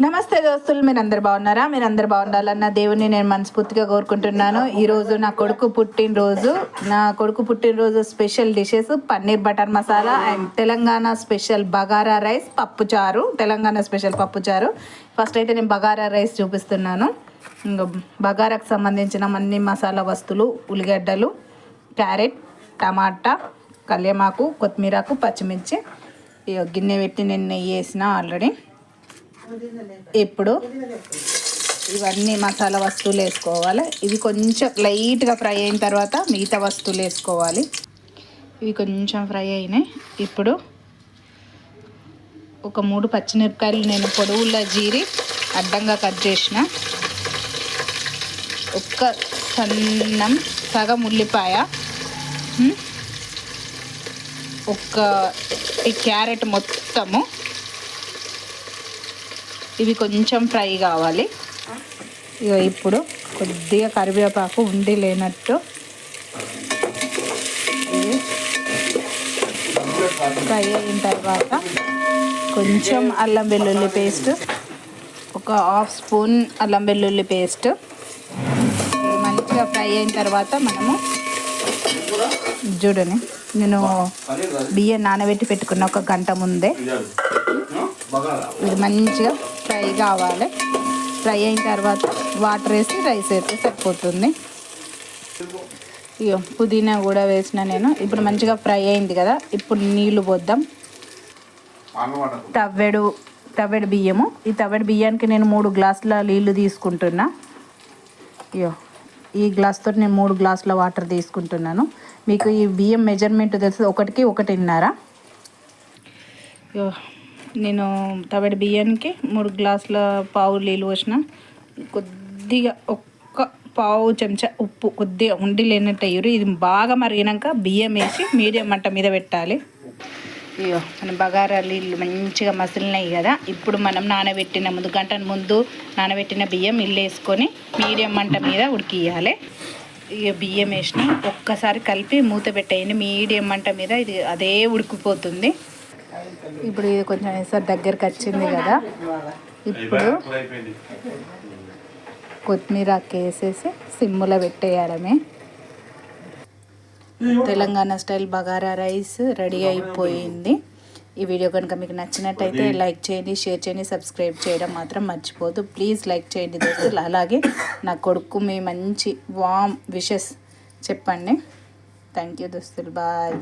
నమస్తే దోస్తులు, మీరందరు బాగున్నారా? మీరందరు బాగుండాలన్న దేవుని నేను మనస్ఫూర్తిగా కోరుకుంటున్నాను. ఈరోజు నా కొడుకు పుట్టినరోజు special dishes paneer butter masala and Telangana special bagara rice పప్పుచారు. తెలంగాణ స్పెషల్ పప్పుచారు. ఫస్ట్ అయితే నేను బగారా రైస్ చూపిస్తున్నాను. బగారాకు సంబంధించిన అన్ని మసాలా వస్తువులు: ఉల్లిగడ్డలు, క్యారెట్, టమాటా, కల్యమాకు, కొత్తిమీరకు, పచ్చిమిర్చి. గిన్నె పెట్టి నేను నెయ్యి వేసిన ఆల్రెడీ. ఇప్పుడు ఇవన్నీ మసాలా వస్తువులు వేసుకోవాలి. ఇవి కొంచెం లైట్గా ఫ్రై అయిన తర్వాత మిగతా వస్తువులు వేసుకోవాలి. ఇవి కొంచెం ఫ్రై అయినాయి. ఇప్పుడు ఒక 3 పచ్చిమిరపకాయలు నేను పొడవుల్లో జీరి అడ్డంగా కట్ చేసిన, ఒక్క సగం ఉల్లిపాయ, ఈ క్యారెట్ మొత్తము. ఇవి కొంచెం ఫ్రై కావాలి. ఇప్పుడు కొద్దిగా కరివేపాకు ఉండి లేనట్టు ఫ్రై అయిన తర్వాత కొంచెం అల్లం వెల్లుల్లి పేస్ట్, ఒక 1/2 స్పూన్ అల్లం వెల్లుల్లి పేస్ట్ మంచిగా ఫ్రై అయిన తర్వాత మనము చూడండి, నేను బియ్యం నానబెట్టి పెట్టుకున్న ఒక గంట ముందే. ఇది మంచిగా ఫ్రై కావాలి. ఫ్రై అయిన తర్వాత వాటర్ వేసి రైస్ అయితే సరిపోతుంది. ఇగో పుదీనా కూడా వేసిన నేను. ఇప్పుడు మంచిగా ఫ్రై అయింది కదా, ఇప్పుడు నీళ్లు పోద్దాం. తవ్వెడు బియ్యము. ఈ తవ్వెడు బియ్యానికి నేను 3 గ్లాసుల నీళ్లు తీసుకుంటున్నా. ఇగో ఈ గ్లాస్తో నేను 3 గ్లాసుల వాటర్ తీసుకుంటున్నాను. మీకు ఈ బియ్యం మెజర్మెంట్ తెలుసు, 1కి 1.5. నేను తవడి బియ్యానికి 3 గ్లాసుల పావు నీళ్ళు పోసిన. కొద్దిగా ఒక్క పావు చెంచా ఉప్పు, కొద్దిగా ఉండి లేనట్టు అయ్యారు. ఇది బాగా మరిగినాక బియ్యం వేసి మీడియం మంట మీద పెట్టాలి. ఇయ్యో మన బగారా నీళ్ళు మంచిగా మసిలినాయి కదా. ఇప్పుడు మనం గంట ముందు నానబెట్టిన బియ్యం ఇల్లు వేసుకొని మీడియం మంట మీద ఉడికియాలి. ఇక బియ్యం వేసిన ఒక్కసారి కలిపి మూత పెట్టేయండి మీడియం మంట మీద. ఇది అదే ఉడికిపోతుంది. ఇప్పుడు ఇది కొంచెం వేసారి దగ్గరికి వచ్చింది కదా. ఇప్పుడు కొత్తిమీర వేసేసి సిమ్ములో పెట్టేయడమే. Telangana style bagara rice ready అయిపోయింది. ఈ వీడియో కనుక మీకు నచ్చినట్టయితే లైక్ చేయండి, షేర్ చేయండి, సబ్స్క్రైబ్ చేయడం మాత్రం మర్చిపోదు. ప్లీజ్ లైక్ చేయండి దోస్తులు. అలాగే నా కొడుకు మీ మంచి వామ్ విషెస్ చెప్పండి. థ్యాంక్ యూ దోస్తులు. బాయ్.